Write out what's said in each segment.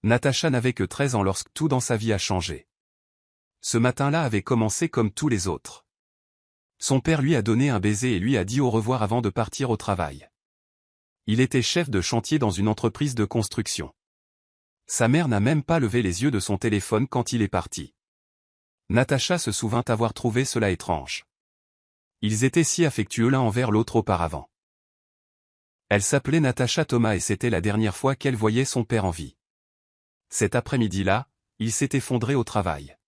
Natacha n'avait que 13 ans lorsque tout dans sa vie a changé. Ce matin-là avait commencé comme tous les autres. Son père lui a donné un baiser et lui a dit au revoir avant de partir au travail. Il était chef de chantier dans une entreprise de construction. Sa mère n'a même pas levé les yeux de son téléphone quand il est parti. Natacha se souvint avoir trouvé cela étrange. Ils étaient si affectueux l'un envers l'autre auparavant. Elle s'appelait Natacha Thomas et c'était la dernière fois qu'elle voyait son père en vie. Cet après-midi-là, il s'est effondré au travail.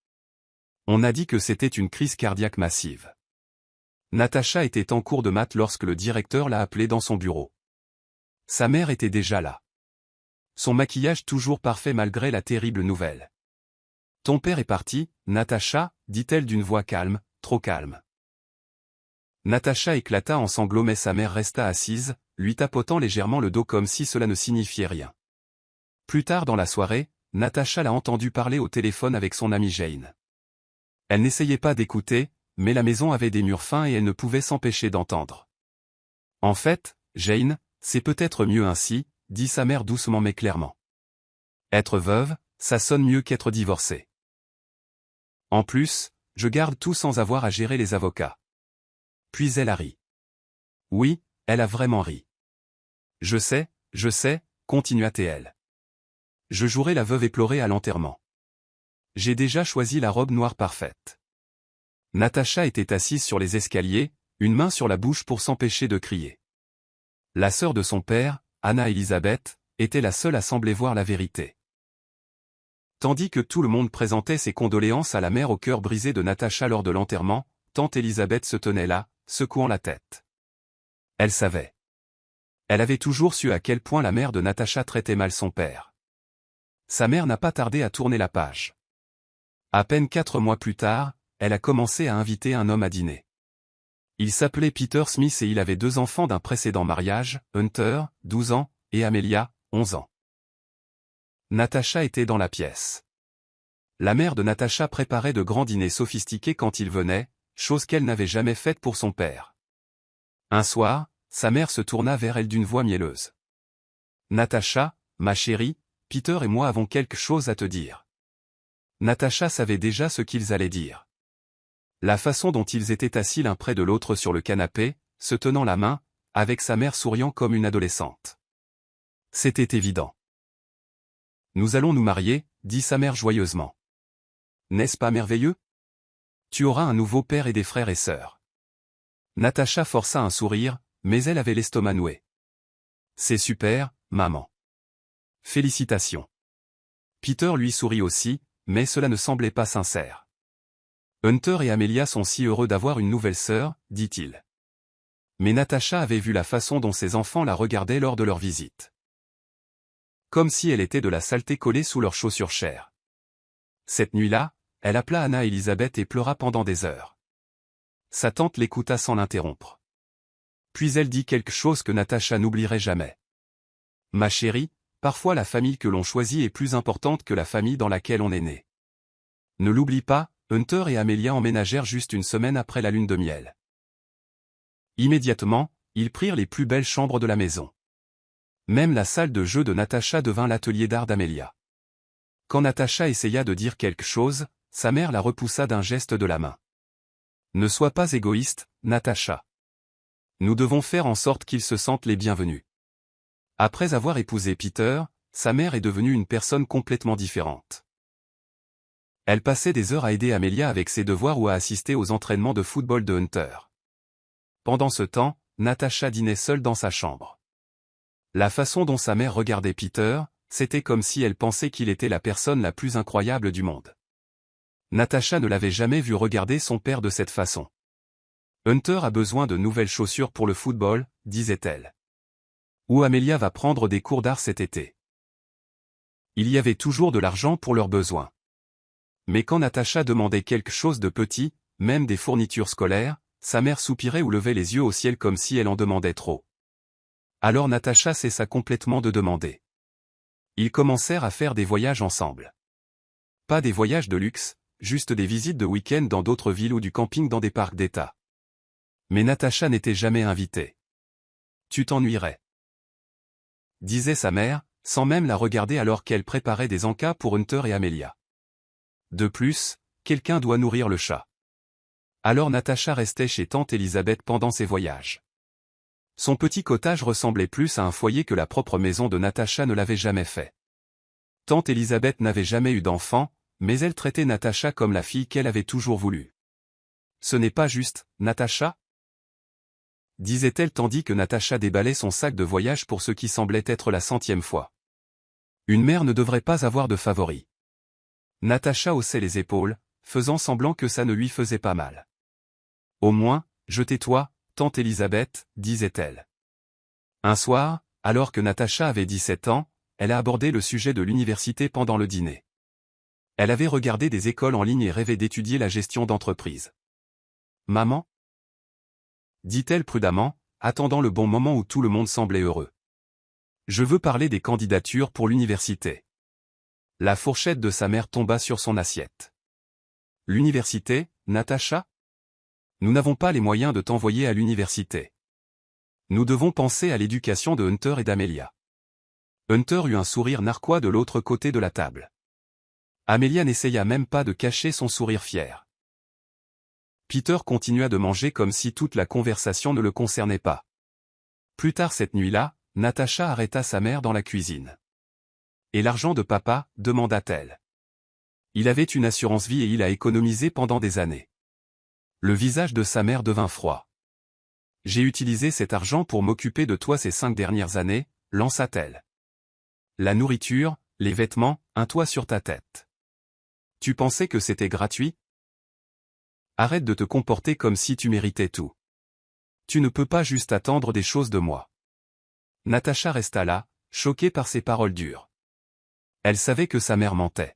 On a dit que c'était une crise cardiaque massive. Natacha était en cours de maths lorsque le directeur l'a appelée dans son bureau. Sa mère était déjà là. Son maquillage toujours parfait malgré la terrible nouvelle. « Ton père est parti, Natacha » dit-elle d'une voix calme, trop calme. Natacha éclata en sanglots mais sa mère resta assise, lui tapotant légèrement le dos comme si cela ne signifiait rien. Plus tard dans la soirée, Natacha l'a entendu parler au téléphone avec son amie Jane. Elle n'essayait pas d'écouter, mais la maison avait des murs fins et elle ne pouvait s'empêcher d'entendre. « En fait, Jane, c'est peut-être mieux ainsi », dit sa mère doucement mais clairement. Être veuve, ça sonne mieux qu'être divorcée. En plus, je garde tout sans avoir à gérer les avocats. Puis elle a ri. Oui, elle a vraiment ri. Je sais, continua-t-elle. Je jouerai la veuve éplorée à l'enterrement. J'ai déjà choisi la robe noire parfaite. Natacha était assise sur les escaliers, une main sur la bouche pour s'empêcher de crier. La sœur de son père, Anna Elisabeth, était la seule à sembler voir la vérité. Tandis que tout le monde présentait ses condoléances à la mère au cœur brisé de Natacha lors de l'enterrement, tante Elisabeth se tenait là, secouant la tête. Elle savait. Elle avait toujours su à quel point la mère de Natacha traitait mal son père. Sa mère n'a pas tardé à tourner la page. À peine 4 mois plus tard, elle a commencé à inviter un homme à dîner. Il s'appelait Peter Smith et il avait 2 enfants d'un précédent mariage, Hunter, 12 ans, et Amelia, 11 ans. Natacha était dans la pièce. La mère de Natacha préparait de grands dîners sophistiqués quand il venait, chose qu'elle n'avait jamais faite pour son père. Un soir, sa mère se tourna vers elle d'une voix mielleuse. « Natacha, ma chérie, Peter et moi avons quelque chose à te dire. » Natacha savait déjà ce qu'ils allaient dire. La façon dont ils étaient assis l'un près de l'autre sur le canapé, se tenant la main, avec sa mère souriant comme une adolescente. C'était évident. « Nous allons nous marier, » dit sa mère joyeusement. « N'est-ce pas merveilleux? Tu auras un nouveau père et des frères et sœurs. » Natacha força un sourire, mais elle avait l'estomac noué. « C'est super, maman. Félicitations. » Peter lui sourit aussi, mais cela ne semblait pas sincère. « Hunter et Amelia sont si heureux d'avoir une nouvelle sœur, » dit-il. Mais Natacha avait vu la façon dont ses enfants la regardaient lors de leur visite. Comme si elle était de la saleté collée sous leurs chaussures chères. Cette nuit-là, elle appela Anna Elisabeth et pleura pendant des heures. Sa tante l'écouta sans l'interrompre. Puis elle dit quelque chose que Natacha n'oublierait jamais. « Ma chérie, parfois la famille que l'on choisit est plus importante que la famille dans laquelle on est né. Ne l'oublie pas, Hunter et Amelia emménagèrent juste une semaine après la lune de miel. Immédiatement, ils prirent les plus belles chambres de la maison. Même la salle de jeu de Natacha devint l'atelier d'art d'Amelia. Quand Natacha essaya de dire quelque chose, sa mère la repoussa d'un geste de la main. « Ne sois pas égoïste, Natacha. Nous devons faire en sorte qu'ils se sentent les bienvenus. » Après avoir épousé Peter, sa mère est devenue une personne complètement différente. Elle passait des heures à aider Amelia avec ses devoirs ou à assister aux entraînements de football de Hunter. Pendant ce temps, Natacha dînait seule dans sa chambre. La façon dont sa mère regardait Peter, c'était comme si elle pensait qu'il était la personne la plus incroyable du monde. Natacha ne l'avait jamais vu regarder son père de cette façon. « Hunter a besoin de nouvelles chaussures pour le football, » disait-elle. Ou Amelia va prendre des cours d'art cet été. Il y avait toujours de l'argent pour leurs besoins. Mais quand Natacha demandait quelque chose de petit, même des fournitures scolaires, sa mère soupirait ou levait les yeux au ciel comme si elle en demandait trop. Alors Natacha cessa complètement de demander. Ils commencèrent à faire des voyages ensemble. Pas des voyages de luxe, juste des visites de week-end dans d'autres villes ou du camping dans des parcs d'État. Mais Natacha n'était jamais invitée. « Tu t'ennuierais. » disait sa mère, sans même la regarder alors qu'elle préparait des encas pour Hunter et Amelia. De plus, quelqu'un doit nourrir le chat. Alors Natacha restait chez tante Elisabeth pendant ses voyages. Son petit cottage ressemblait plus à un foyer que la propre maison de Natacha ne l'avait jamais fait. Tante Elisabeth n'avait jamais eu d'enfant, mais elle traitait Natacha comme la fille qu'elle avait toujours voulu. « Ce n'est pas juste, Natacha ?» disait-elle tandis que Natacha déballait son sac de voyage pour ce qui semblait être la 100e fois. Une mère ne devrait pas avoir de favori. Natacha haussait les épaules, faisant semblant que ça ne lui faisait pas mal. « Au moins, je tais-toi, tante Elisabeth, disait-elle. Un soir, alors que Natacha avait 17 ans, elle a abordé le sujet de l'université pendant le dîner. Elle avait regardé des écoles en ligne et rêvé d'étudier la gestion d'entreprise. « Maman ?» dit-elle prudemment, attendant le bon moment où tout le monde semblait heureux. « Je veux parler des candidatures pour l'université. » La fourchette de sa mère tomba sur son assiette. « L'université, Natacha ? Nous n'avons pas les moyens de t'envoyer à l'université. Nous devons penser à l'éducation de Hunter et d'Amelia. » Hunter eut un sourire narquois de l'autre côté de la table. Amelia n'essaya même pas de cacher son sourire fier. Peter continua de manger comme si toute la conversation ne le concernait pas. Plus tard cette nuit-là, Natacha arrêta sa mère dans la cuisine. « Et l'argent de papa ?» demanda-t-elle. Il avait une assurance vie et il a économisé pendant des années. Le visage de sa mère devint froid. « J'ai utilisé cet argent pour m'occuper de toi ces 5 dernières années, lança-t-elle. La nourriture, les vêtements, un toit sur ta tête. Tu pensais que c'était gratuit ? Arrête de te comporter comme si tu méritais tout. Tu ne peux pas juste attendre des choses de moi. » Natacha resta là, choquée par ces paroles dures. Elle savait que sa mère mentait.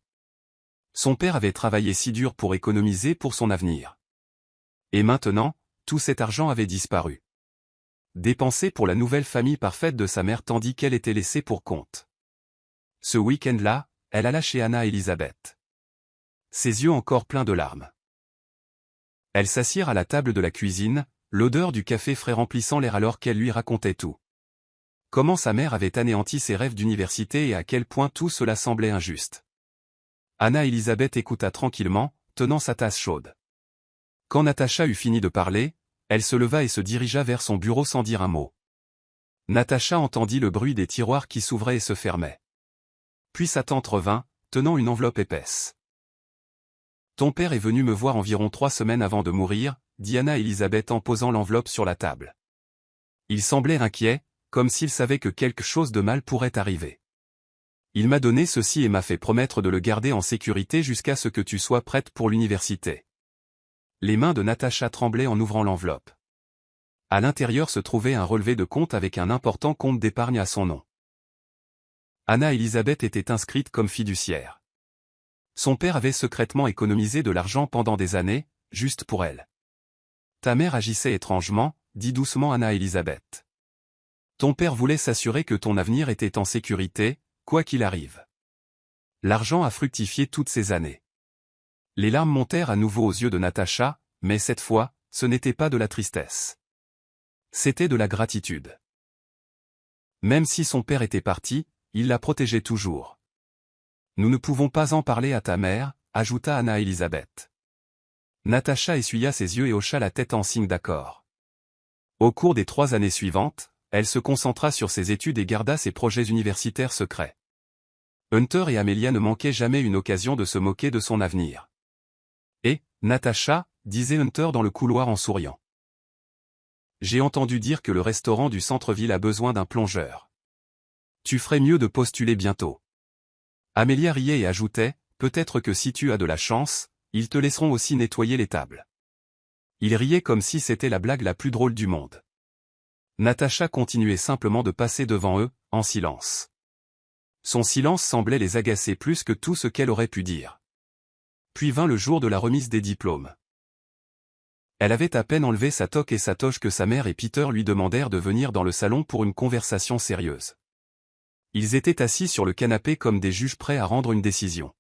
Son père avait travaillé si dur pour économiser pour son avenir. Et maintenant, tout cet argent avait disparu. Dépensé pour la nouvelle famille parfaite de sa mère tandis qu'elle était laissée pour compte. Ce week-end-là, elle alla chez Anna Elisabeth. Ses yeux encore pleins de larmes. Elles s'assirent à la table de la cuisine, l'odeur du café frais remplissant l'air alors qu'elle lui racontait tout. Comment sa mère avait anéanti ses rêves d'université et à quel point tout cela semblait injuste. Anna Elisabeth écouta tranquillement, tenant sa tasse chaude. Quand Natacha eut fini de parler, elle se leva et se dirigea vers son bureau sans dire un mot. Natacha entendit le bruit des tiroirs qui s'ouvraient et se fermaient. Puis sa tante revint, tenant une enveloppe épaisse. « Ton père est venu me voir environ 3 semaines avant de mourir, » dit Anna Elisabeth en posant l'enveloppe sur la table. Il semblait inquiet, comme s'il savait que quelque chose de mal pourrait arriver. « Il m'a donné ceci et m'a fait promettre de le garder en sécurité jusqu'à ce que tu sois prête pour l'université. » Les mains de Natacha tremblaient en ouvrant l'enveloppe. À l'intérieur se trouvait un relevé de compte avec un important compte d'épargne à son nom. Anna Elisabeth était inscrite comme fiduciaire. Son père avait secrètement économisé de l'argent pendant des années, juste pour elle. « Ta mère agissait étrangement, » dit doucement Anna Elisabeth. « Ton père voulait s'assurer que ton avenir était en sécurité, quoi qu'il arrive. L'argent a fructifié toutes ces années. » Les larmes montèrent à nouveau aux yeux de Natacha, mais cette fois, ce n'était pas de la tristesse. C'était de la gratitude. Même si son père était parti, il la protégeait toujours. « Nous ne pouvons pas en parler à ta mère », ajouta Anna Elisabeth. Natacha essuya ses yeux et hocha la tête en signe d'accord. Au cours des 3 années suivantes, elle se concentra sur ses études et garda ses projets universitaires secrets. Hunter et Amelia ne manquaient jamais une occasion de se moquer de son avenir. « Et, Natacha » disait Hunter dans le couloir en souriant. « J'ai entendu dire que le restaurant du centre-ville a besoin d'un plongeur. Tu ferais mieux de postuler bientôt. » Amelia riait et ajoutait, « Peut-être que si tu as de la chance, ils te laisseront aussi nettoyer les tables. » Il riait comme si c'était la blague la plus drôle du monde. Natacha continuait simplement de passer devant eux, en silence. Son silence semblait les agacer plus que tout ce qu'elle aurait pu dire. Puis vint le jour de la remise des diplômes. Elle avait à peine enlevé sa toque et sa toche que sa mère et Peter lui demandèrent de venir dans le salon pour une conversation sérieuse. Ils étaient assis sur le canapé comme des juges prêts à rendre une décision.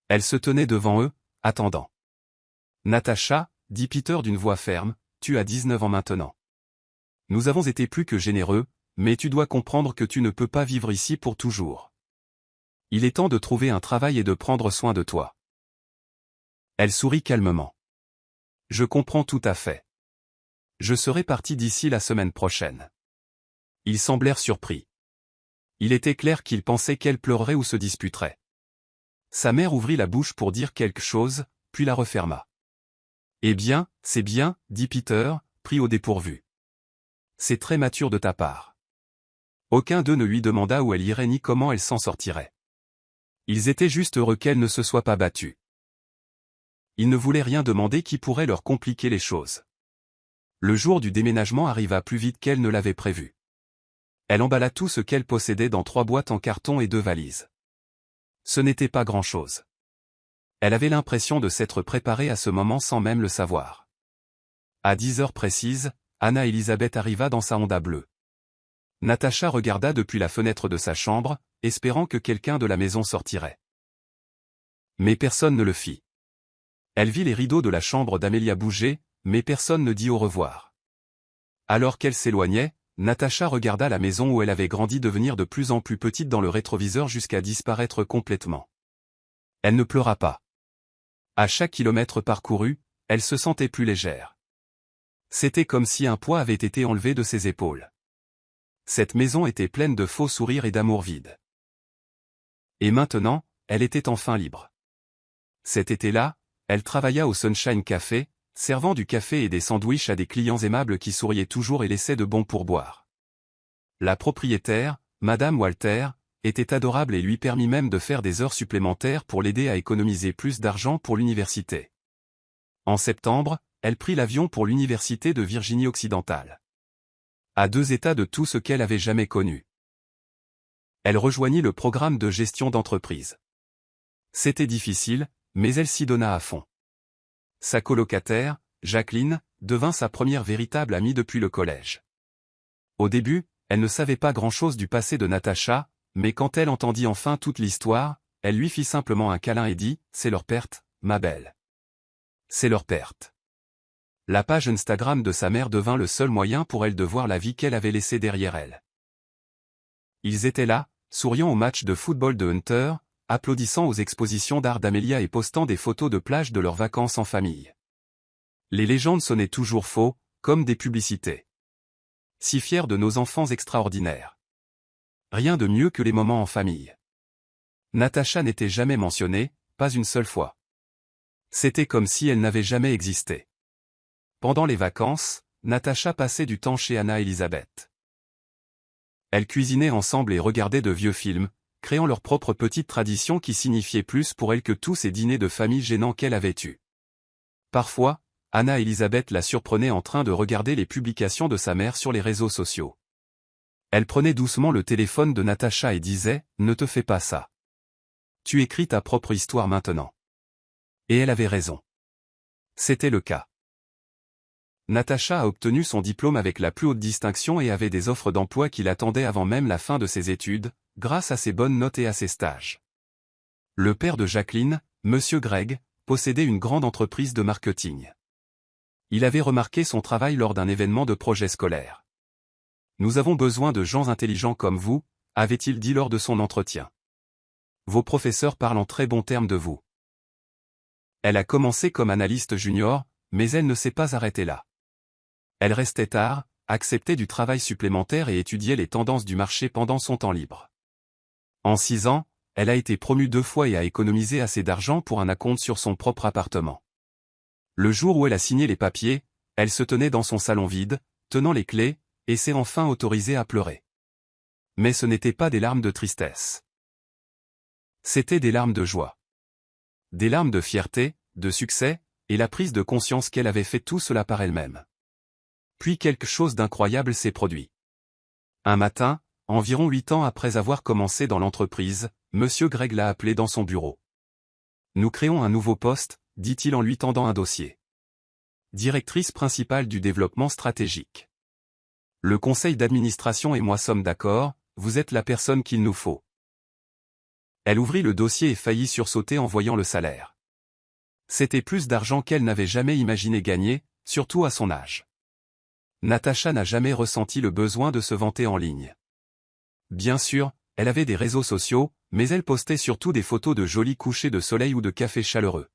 Elle se tenait devant eux, attendant. « Natacha, » dit Peter d'une voix ferme, « tu as 19 ans maintenant. Nous avons été plus que généreux, mais tu dois comprendre que tu ne peux pas vivre ici pour toujours. Il est temps de trouver un travail et de prendre soin de toi. Elle sourit calmement. Je comprends tout à fait. Je serai parti d'ici la semaine prochaine. Ils semblèrent surpris. Il était clair qu'ils pensaient qu'elle pleurerait ou se disputerait. Sa mère ouvrit la bouche pour dire quelque chose, puis la referma. Eh bien, c'est bien, dit Peter, pris au dépourvu. C'est très mature de ta part. Aucun d'eux ne lui demanda où elle irait ni comment elle s'en sortirait. Ils étaient juste heureux qu'elle ne se soit pas battue. Ils ne voulaient rien demander qui pourrait leur compliquer les choses. Le jour du déménagement arriva plus vite qu'elle ne l'avait prévu. Elle emballa tout ce qu'elle possédait dans 3 boîtes en carton et 2 valises. Ce n'était pas grand-chose. Elle avait l'impression de s'être préparée à ce moment sans même le savoir. À 10 heures précises, Anna Elisabeth arriva dans sa Honda bleue. Natacha regarda depuis la fenêtre de sa chambre, espérant que quelqu'un de la maison sortirait. Mais personne ne le fit. Elle vit les rideaux de la chambre d'Amelia bouger, mais personne ne dit au revoir. Alors qu'elle s'éloignait, Natacha regarda la maison où elle avait grandi devenir de plus en plus petite dans le rétroviseur jusqu'à disparaître complètement. Elle ne pleura pas. À chaque kilomètre parcouru, elle se sentait plus légère. C'était comme si un poids avait été enlevé de ses épaules. Cette maison était pleine de faux sourires et d'amour vide. Et maintenant, elle était enfin libre. Cet été-là, elle travailla au Sunshine Café, servant du café et des sandwichs à des clients aimables qui souriaient toujours et laissaient de bons pourboires. La propriétaire, Madame Walter, était adorable et lui permit même de faire des heures supplémentaires pour l'aider à économiser plus d'argent pour l'université. En septembre, elle prit l'avion pour l'université de Virginie occidentale. À 2 états de tout ce qu'elle avait jamais connu. Elle rejoignit le programme de gestion d'entreprise. C'était difficile, mais elle s'y donna à fond. Sa colocataire, Jacqueline, devint sa première véritable amie depuis le collège. Au début, elle ne savait pas grand-chose du passé de Natacha, mais quand elle entendit enfin toute l'histoire, elle lui fit simplement un câlin et dit « C'est leur perte, ma belle. C'est leur perte. » La page Instagram de sa mère devint le seul moyen pour elle de voir la vie qu'elle avait laissée derrière elle. Ils étaient là, souriant au match de football de Hunter, applaudissant aux expositions d'art d'Amelia et postant des photos de plage de leurs vacances en famille. Les légendes sonnaient toujours faux, comme des publicités. Si fiers de nos enfants extraordinaires. Rien de mieux que les moments en famille. Natacha n'était jamais mentionnée, pas une seule fois. C'était comme si elle n'avait jamais existé. Pendant les vacances, Natacha passait du temps chez Anna Elisabeth. Elles cuisinaient ensemble et regardaient de vieux films, créant leur propre petite tradition qui signifiait plus pour elle que tous ces dîners de famille gênants qu'elle avait eus. Parfois, Anna Elisabeth la surprenait en train de regarder les publications de sa mère sur les réseaux sociaux. Elle prenait doucement le téléphone de Natacha et disait « Ne te fais pas ça. Tu écris ta propre histoire maintenant. » Et elle avait raison. C'était le cas. Natacha a obtenu son diplôme avec la plus haute distinction et avait des offres d'emploi qui l'attendaient avant même la fin de ses études, grâce à ses bonnes notes et à ses stages. Le père de Jacqueline, Monsieur Gregg, possédait une grande entreprise de marketing. Il avait remarqué son travail lors d'un événement de projet scolaire. « Nous avons besoin de gens intelligents comme vous », avait-il dit lors de son entretien. « Vos professeurs parlent en très bons termes de vous. » Elle a commencé comme analyste junior, mais elle ne s'est pas arrêtée là. Elle restait tard, acceptait du travail supplémentaire et étudiait les tendances du marché pendant son temps libre. En 6 ans, elle a été promue 2 fois et a économisé assez d'argent pour un acompte sur son propre appartement. Le jour où elle a signé les papiers, elle se tenait dans son salon vide, tenant les clés, et s'est enfin autorisée à pleurer. Mais ce n'étaient pas des larmes de tristesse. C'étaient des larmes de joie. Des larmes de fierté, de succès, et la prise de conscience qu'elle avait fait tout cela par elle-même. Puis quelque chose d'incroyable s'est produit. Un matin, environ 8 ans après avoir commencé dans l'entreprise, Monsieur Gregg l'a appelé dans son bureau. « Nous créons un nouveau poste », dit-il en lui tendant un dossier. « Directrice principale du développement stratégique. Le conseil d'administration et moi sommes d'accord, vous êtes la personne qu'il nous faut. » Elle ouvrit le dossier et faillit sursauter en voyant le salaire. C'était plus d'argent qu'elle n'avait jamais imaginé gagner, surtout à son âge. Natacha n'a jamais ressenti le besoin de se vanter en ligne. Bien sûr, elle avait des réseaux sociaux, mais elle postait surtout des photos de jolis couchers de soleil ou de cafés chaleureux.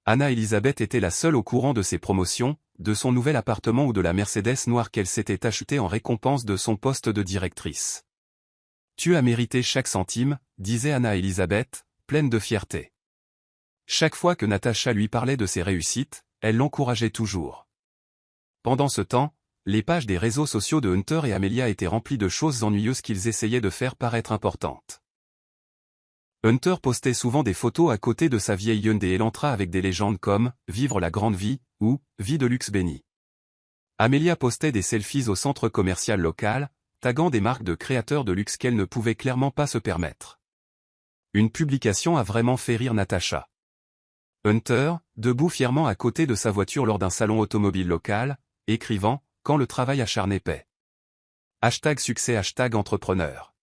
Anna-Elisabeth était la seule au courant de ses promotions, de son nouvel appartement ou de la Mercedes noire qu'elle s'était achetée en récompense de son poste de directrice. « Tu as mérité chaque centime », disait Anna-Elisabeth, pleine de fierté. Chaque fois que Natacha lui parlait de ses réussites, elle l'encourageait toujours. Pendant ce temps, les pages des réseaux sociaux de Hunter et Amelia étaient remplies de choses ennuyeuses qu'ils essayaient de faire paraître importantes. Hunter postait souvent des photos à côté de sa vieille Hyundai Elantra avec des légendes comme « Vivre la grande vie » ou « Vie de luxe béni ». Amelia postait des selfies au centre commercial local, taguant des marques de créateurs de luxe qu'elle ne pouvait clairement pas se permettre. Une publication a vraiment fait rire Natacha. Hunter, debout fièrement à côté de sa voiture lors d'un salon automobile local, écrivant « Quand le travail acharné paie ». #succès #entrepreneur.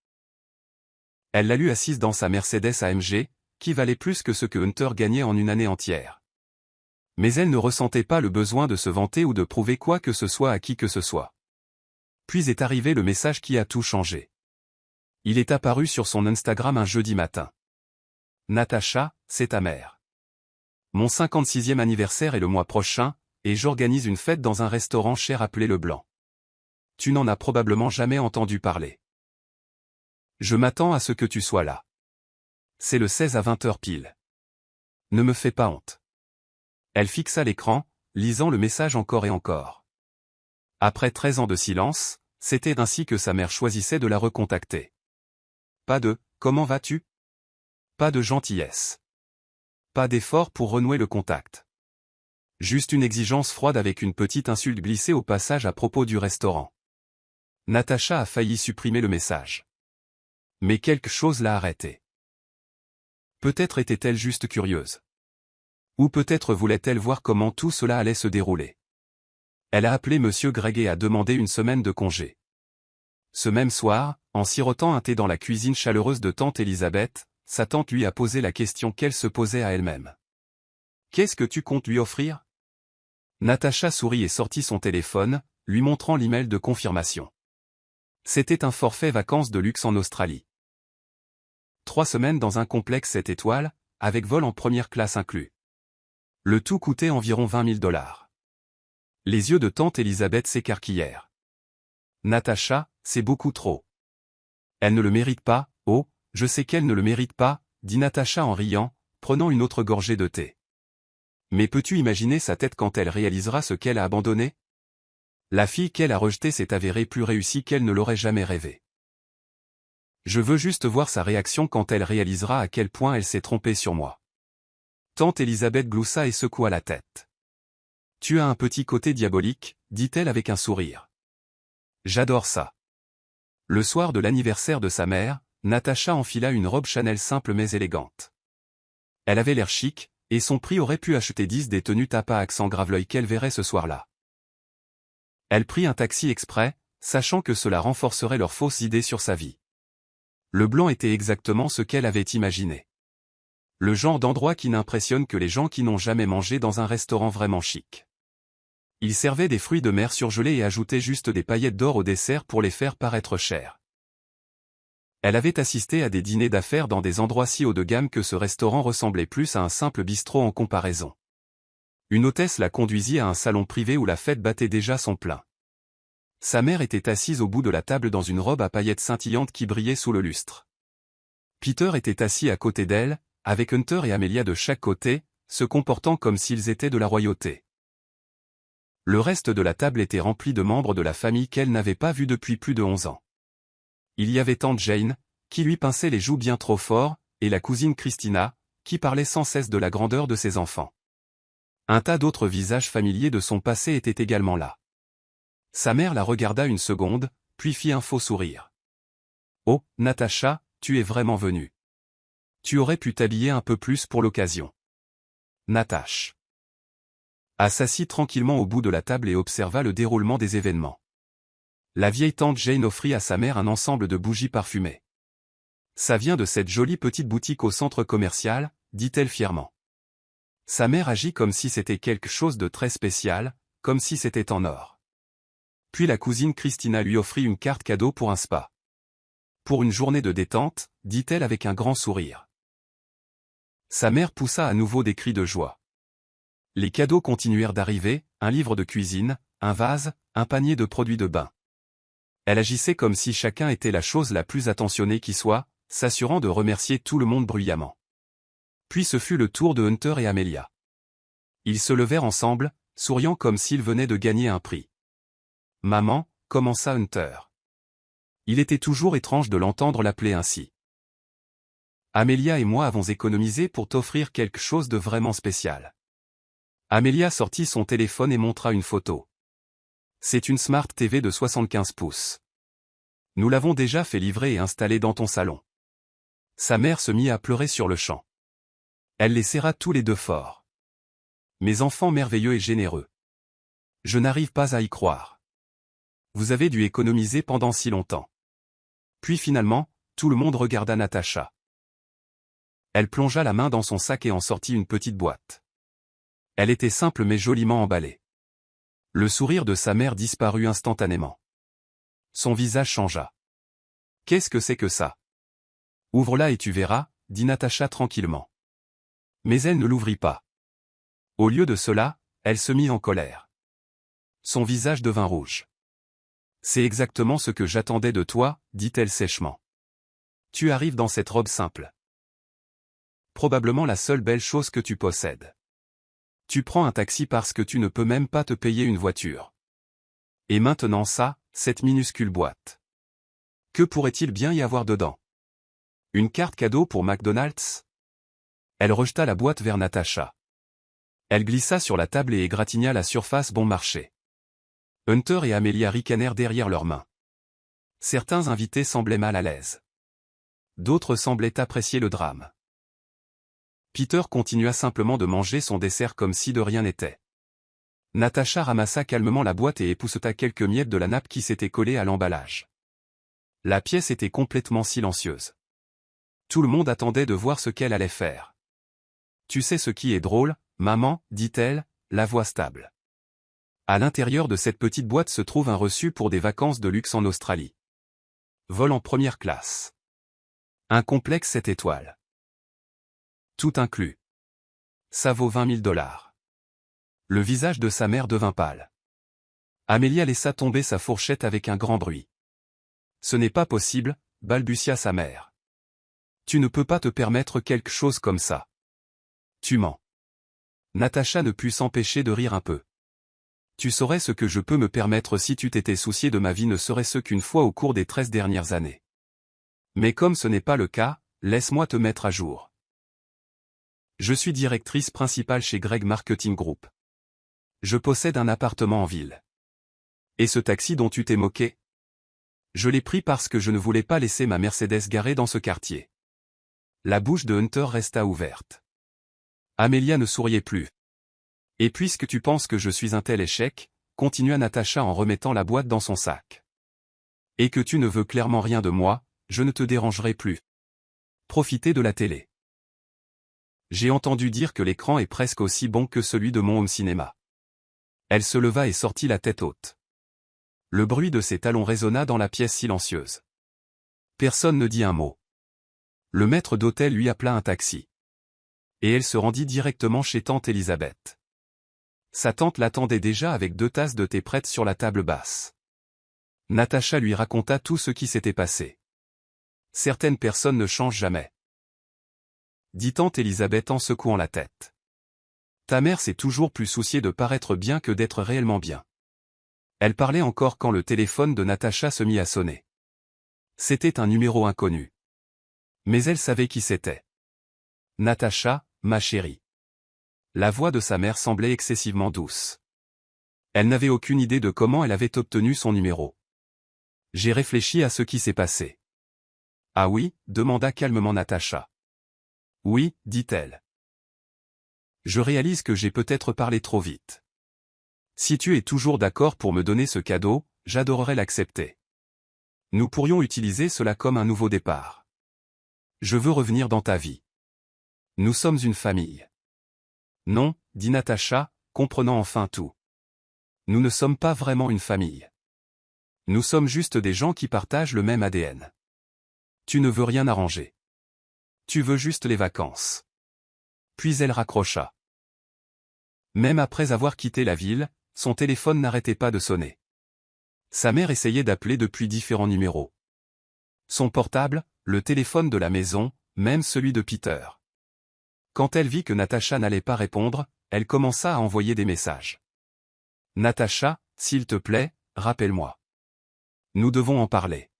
Elle l'a lu assise dans sa Mercedes AMG, qui valait plus que ce que Hunter gagnait en une année entière. Mais elle ne ressentait pas le besoin de se vanter ou de prouver quoi que ce soit à qui que ce soit. Puis est arrivé le message qui a tout changé. Il est apparu sur son Instagram un jeudi matin. « Natacha, c'est ta mère. Mon 56e anniversaire est le mois prochain, et j'organise une fête dans un restaurant cher appelé Le Blanc. Tu n'en as probablement jamais entendu parler. Je m'attends à ce que tu sois là. C'est le 16 à 20h pile. Ne me fais pas honte. » Elle fixa l'écran, lisant le message encore et encore. Après 13 ans de silence, c'était ainsi que sa mère choisissait de la recontacter. Pas de « Comment vas-tu » Pas de gentillesse. Pas d'effort pour renouer le contact. Juste une exigence froide avec une petite insulte glissée au passage à propos du restaurant. Natacha a failli supprimer le message. Mais quelque chose l'a arrêtée. Peut-être était-elle juste curieuse. Ou peut-être voulait-elle voir comment tout cela allait se dérouler. Elle a appelé Monsieur Greg et a demandé une semaine de congé. Ce même soir, en sirotant un thé dans la cuisine chaleureuse de tante Elisabeth, sa tante lui a posé la question qu'elle se posait à elle-même. « Qu'est-ce que tu comptes lui offrir ?» Natacha sourit et sortit son téléphone, lui montrant l'email de confirmation. C'était un forfait vacances de luxe en Australie. 3 semaines dans un complexe 7 étoiles, avec vol en première classe inclus. Le tout coûtait environ $20 000. Les yeux de tante Elisabeth s'écarquillèrent. « Natacha, c'est beaucoup trop. » « Elle ne le mérite pas, oh, je sais qu'elle ne le mérite pas, » dit Natacha en riant, prenant une autre gorgée de thé. Mais peux-tu imaginer sa tête quand elle réalisera ce qu'elle a abandonné? La fille qu'elle a rejetée s'est avérée plus réussie qu'elle ne l'aurait jamais rêvé. Je veux juste voir sa réaction quand elle réalisera à quel point elle s'est trompée sur moi. Tante Elisabeth gloussa et secoua la tête. Tu as un petit côté diabolique, dit-elle avec un sourire. J'adore ça. Le soir de l'anniversaire de sa mère, Natacha enfila une robe Chanel simple mais élégante. Elle avait l'air chic, et son prix aurait pu acheter 10 des tenues Tapa accent grave-l'œil qu'elle verrait ce soir-là. Elle prit un taxi exprès, sachant que cela renforcerait leur fausse idée sur sa vie. Le Blanc était exactement ce qu'elle avait imaginé. Le genre d'endroit qui n'impressionne que les gens qui n'ont jamais mangé dans un restaurant vraiment chic. Il servait des fruits de mer surgelés et ajoutait juste des paillettes d'or au dessert pour les faire paraître chers. Elle avait assisté à des dîners d'affaires dans des endroits si haut de gamme que ce restaurant ressemblait plus à un simple bistrot en comparaison. Une hôtesse la conduisit à un salon privé où la fête battait déjà son plein. Sa mère était assise au bout de la table dans une robe à paillettes scintillantes qui brillait sous le lustre. Peter était assis à côté d'elle, avec Hunter et Amelia de chaque côté, se comportant comme s'ils étaient de la royauté. Le reste de la table était rempli de membres de la famille qu'elle n'avait pas vus depuis plus de 11 ans. Il y avait tante Jane, qui lui pinçait les joues bien trop fort, et la cousine Christina, qui parlait sans cesse de la grandeur de ses enfants. Un tas d'autres visages familiers de son passé étaient également là. Sa mère la regarda une seconde, puis fit un faux sourire. « Oh, Natacha, tu es vraiment venue. Tu aurais pu t'habiller un peu plus pour l'occasion. » Natacha s'assit tranquillement au bout de la table et observa le déroulement des événements. La vieille tante Jane offrit à sa mère un ensemble de bougies parfumées. « Ça vient de cette jolie petite boutique au centre commercial, » dit-elle fièrement. Sa mère agit comme si c'était quelque chose de très spécial, comme si c'était en or. Puis la cousine Christina lui offrit une carte cadeau pour un spa. Pour une journée de détente, dit-elle avec un grand sourire. Sa mère poussa à nouveau des cris de joie. Les cadeaux continuèrent d'arriver, un livre de cuisine, un vase, un panier de produits de bain. Elle agissait comme si chacun était la chose la plus attentionnée qui soit, s'assurant de remercier tout le monde bruyamment. Puis ce fut le tour de Hunter et Amelia. Ils se levèrent ensemble, souriant comme s'ils venaient de gagner un prix. « Maman » commença Hunter. Il était toujours étrange de l'entendre l'appeler ainsi. « Amelia et moi avons économisé pour t'offrir quelque chose de vraiment spécial. » Amelia sortit son téléphone et montra une photo. C'est une Smart TV de 75 pouces. Nous l'avons déjà fait livrer et installer dans ton salon. Sa mère se mit à pleurer sur le champ. Elle les serra tous les deux fort. Mes enfants merveilleux et généreux. Je n'arrive pas à y croire. Vous avez dû économiser pendant si longtemps. Puis finalement, tout le monde regarda Natacha. Elle plongea la main dans son sac et en sortit une petite boîte. Elle était simple mais joliment emballée. Le sourire de sa mère disparut instantanément. Son visage changea. « Qu'est-ce que c'est que ça ? Ouvre-la et tu verras, dit Natacha tranquillement. Mais elle ne l'ouvrit pas. Au lieu de cela, elle se mit en colère. Son visage devint rouge. C'est exactement ce que j'attendais de toi, dit-elle sèchement. Tu arrives dans cette robe simple. Probablement la seule belle chose que tu possèdes. Tu prends un taxi parce que tu ne peux même pas te payer une voiture. Et maintenant ça, cette minuscule boîte. Que pourrait-il bien y avoir dedans? Une carte cadeau pour McDonald's? Elle rejeta la boîte vers Natacha. Elle glissa sur la table et égratigna la surface bon marché. Hunter et Amelia ricanèrent derrière leurs mains. Certains invités semblaient mal à l'aise. D'autres semblaient apprécier le drame. Peter continua simplement de manger son dessert comme si de rien n'était. Natacha ramassa calmement la boîte et épousseta quelques miettes de la nappe qui s'était collée à l'emballage. La pièce était complètement silencieuse. Tout le monde attendait de voir ce qu'elle allait faire. « Tu sais ce qui est drôle, maman » dit-elle, la voix stable. À l'intérieur de cette petite boîte se trouve un reçu pour des vacances de luxe en Australie. Vol en première classe. Un complexe 7 étoiles. Tout inclus. Ça vaut 20 000 $. Le visage de sa mère devint pâle. Amelia laissa tomber sa fourchette avec un grand bruit. Ce n'est pas possible, balbutia sa mère. Tu ne peux pas te permettre quelque chose comme ça. Tu mens. Natacha ne put s'empêcher de rire un peu. Tu saurais ce que je peux me permettre si tu t'étais soucié de ma vie ne serait-ce qu'une fois au cours des 13 dernières années. Mais comme ce n'est pas le cas, laisse-moi te mettre à jour. Je suis directrice principale chez Greg Marketing Group. Je possède un appartement en ville. Et ce taxi dont tu t'es moqué? Je l'ai pris parce que je ne voulais pas laisser ma Mercedes garée dans ce quartier. La bouche de Hunter resta ouverte. Amelia ne souriait plus. Et puisque tu penses que je suis un tel échec, continua Natacha en remettant la boîte dans son sac. Et que tu ne veux clairement rien de moi, je ne te dérangerai plus. Profitez de la télé. J'ai entendu dire que l'écran est presque aussi bon que celui de mon home cinéma. Elle se leva et sortit la tête haute. Le bruit de ses talons résonna dans la pièce silencieuse. Personne ne dit un mot. Le maître d'hôtel lui appela un taxi. Et elle se rendit directement chez tante Elisabeth. Sa tante l'attendait déjà avec 2 tasses de thé prêtes sur la table basse. Natacha lui raconta tout ce qui s'était passé. Certaines personnes ne changent jamais, dit tante Elisabeth en secouant la tête. Ta mère s'est toujours plus souciée de paraître bien que d'être réellement bien. Elle parlait encore quand le téléphone de Natacha se mit à sonner. C'était un numéro inconnu. Mais elle savait qui c'était. Natacha, ma chérie. La voix de sa mère semblait excessivement douce. Elle n'avait aucune idée de comment elle avait obtenu son numéro. J'ai réfléchi à ce qui s'est passé. Ah oui, demanda calmement Natacha. Oui, dit-elle. Je réalise que j'ai peut-être parlé trop vite. Si tu es toujours d'accord pour me donner ce cadeau, j'adorerais l'accepter. Nous pourrions utiliser cela comme un nouveau départ. Je veux revenir dans ta vie. Nous sommes une famille. Non, dit Natacha, comprenant enfin tout. Nous ne sommes pas vraiment une famille. Nous sommes juste des gens qui partagent le même ADN. Tu ne veux rien arranger. Tu veux juste les vacances. Puis elle raccrocha. Même après avoir quitté la ville, son téléphone n'arrêtait pas de sonner. Sa mère essayait d'appeler depuis différents numéros. Son portable, le téléphone de la maison, même celui de Peter. Quand elle vit que Natacha n'allait pas répondre, elle commença à envoyer des messages. « Natacha, s'il te plaît, rappelle-moi. Nous devons en parler. »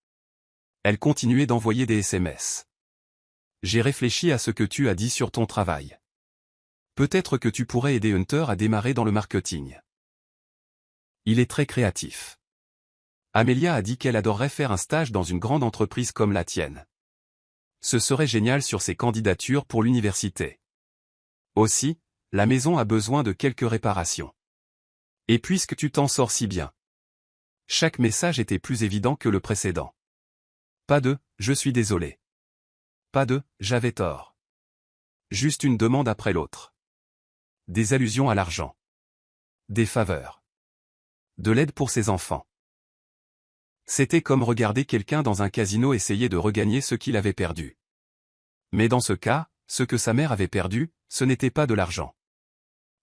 Elle continuait d'envoyer des SMS. « J'ai réfléchi à ce que tu as dit sur ton travail. Peut-être que tu pourrais aider Hunter à démarrer dans le marketing. Il est très créatif. Amelia a dit qu'elle adorerait faire un stage dans une grande entreprise comme la tienne. Ce serait génial sur ses candidatures pour l'université. Aussi, la maison a besoin de quelques réparations. Et puisque tu t'en sors si bien. » Chaque message était plus évident que le précédent. Pas de « je suis désolé ». Pas de « j'avais tort ». Juste une demande après l'autre. Des allusions à l'argent. Des faveurs. De l'aide pour ses enfants. C'était comme regarder quelqu'un dans un casino essayer de regagner ce qu'il avait perdu. Mais dans ce cas, ce que sa mère avait perdu, ce n'était pas de l'argent.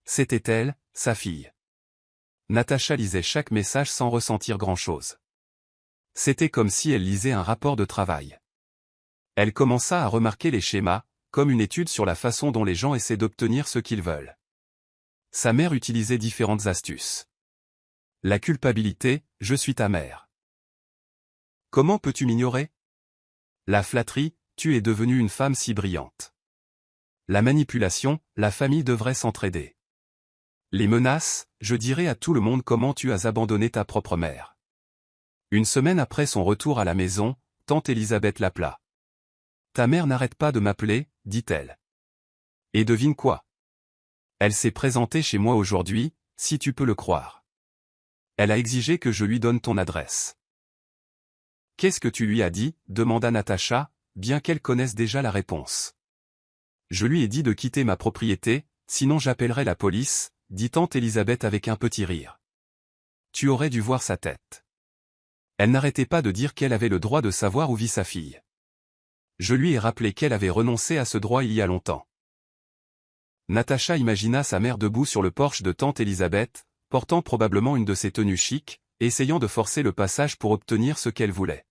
C'était elle, sa fille. Natacha lisait chaque message sans ressentir grand-chose. C'était comme si elle lisait un rapport de travail. Elle commença à remarquer les schémas, comme une étude sur la façon dont les gens essaient d'obtenir ce qu'ils veulent. Sa mère utilisait différentes astuces. La culpabilité, je suis ta mère. Comment peux-tu m'ignorer? La flatterie, tu es devenue une femme si brillante. La manipulation, la famille devrait s'entraider. Les menaces, je dirai à tout le monde comment tu as abandonné ta propre mère. Une semaine après son retour à la maison, tante Elisabeth l'appela. Ta mère n'arrête pas de m'appeler, dit-elle. Et devine quoi? Elle s'est présentée chez moi aujourd'hui, si tu peux le croire. Elle a exigé que je lui donne ton adresse. Qu'est-ce que tu lui as dit? Demanda Natacha, bien qu'elle connaisse déjà la réponse. Je lui ai dit de quitter ma propriété, sinon j'appellerai la police, dit tante Elisabeth avec un petit rire. Tu aurais dû voir sa tête. Elle n'arrêtait pas de dire qu'elle avait le droit de savoir où vit sa fille. Je lui ai rappelé qu'elle avait renoncé à ce droit il y a longtemps. Natacha imagina sa mère debout sur le porche de tante Elisabeth, portant probablement une de ses tenues chics, essayant de forcer le passage pour obtenir ce qu'elle voulait.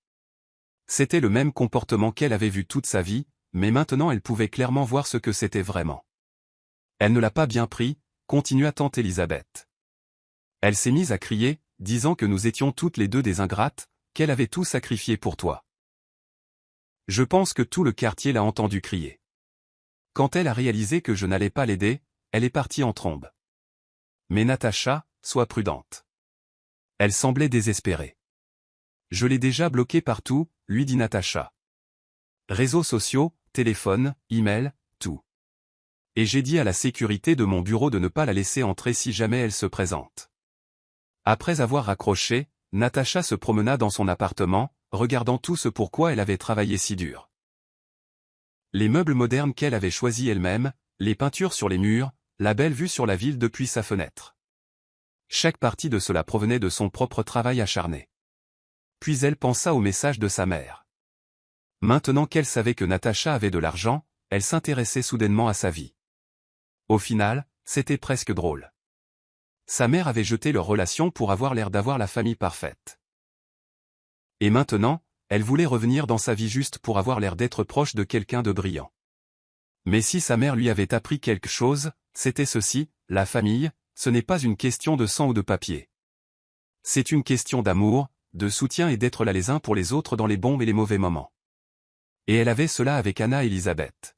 C'était le même comportement qu'elle avait vu toute sa vie, mais maintenant elle pouvait clairement voir ce que c'était vraiment. Elle ne l'a pas bien pris, continua tante Elisabeth. Elle s'est mise à crier, disant que nous étions toutes les deux des ingrates, qu'elle avait tout sacrifié pour toi. Je pense que tout le quartier l'a entendu crier. Quand elle a réalisé que je n'allais pas l'aider, elle est partie en trombe. Mais Natacha, sois prudente. Elle semblait désespérée. Je l'ai déjà bloquée partout, lui dit Natacha. Réseaux sociaux, téléphone, email, tout. Et j'ai dit à la sécurité de mon bureau de ne pas la laisser entrer si jamais elle se présente. Après avoir raccroché, Natacha se promena dans son appartement, regardant tout ce pourquoi elle avait travaillé si dur. Les meubles modernes qu'elle avait choisis elle-même, les peintures sur les murs, la belle vue sur la ville depuis sa fenêtre. Chaque partie de cela provenait de son propre travail acharné. Puis elle pensa au message de sa mère. Maintenant qu'elle savait que Natacha avait de l'argent, elle s'intéressait soudainement à sa vie. Au final, c'était presque drôle. Sa mère avait jeté leur relation pour avoir l'air d'avoir la famille parfaite. Et maintenant, elle voulait revenir dans sa vie juste pour avoir l'air d'être proche de quelqu'un de brillant. Mais si sa mère lui avait appris quelque chose, c'était ceci, la famille, ce n'est pas une question de sang ou de papier. C'est une question d'amour, de soutien et d'être là les uns pour les autres dans les bons et les mauvais moments. Et elle avait cela avec Anna Elisabeth.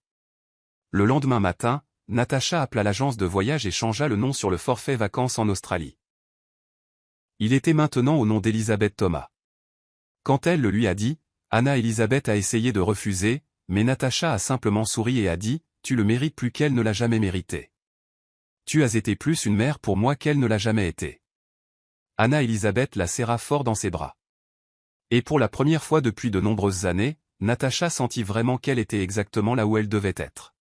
Le lendemain matin, Natacha appela l'agence de voyage et changea le nom sur le forfait vacances en Australie. Il était maintenant au nom d'Elisabeth Thomas. Quand elle le lui a dit, Anna Elisabeth a essayé de refuser, mais Natacha a simplement souri et a dit, tu le mérites plus qu'elle ne l'a jamais mérité. Tu as été plus une mère pour moi qu'elle ne l'a jamais été. Anna Elisabeth la serra fort dans ses bras. Et pour la première fois depuis de nombreuses années, Natacha sentit vraiment qu'elle était exactement là où elle devait être.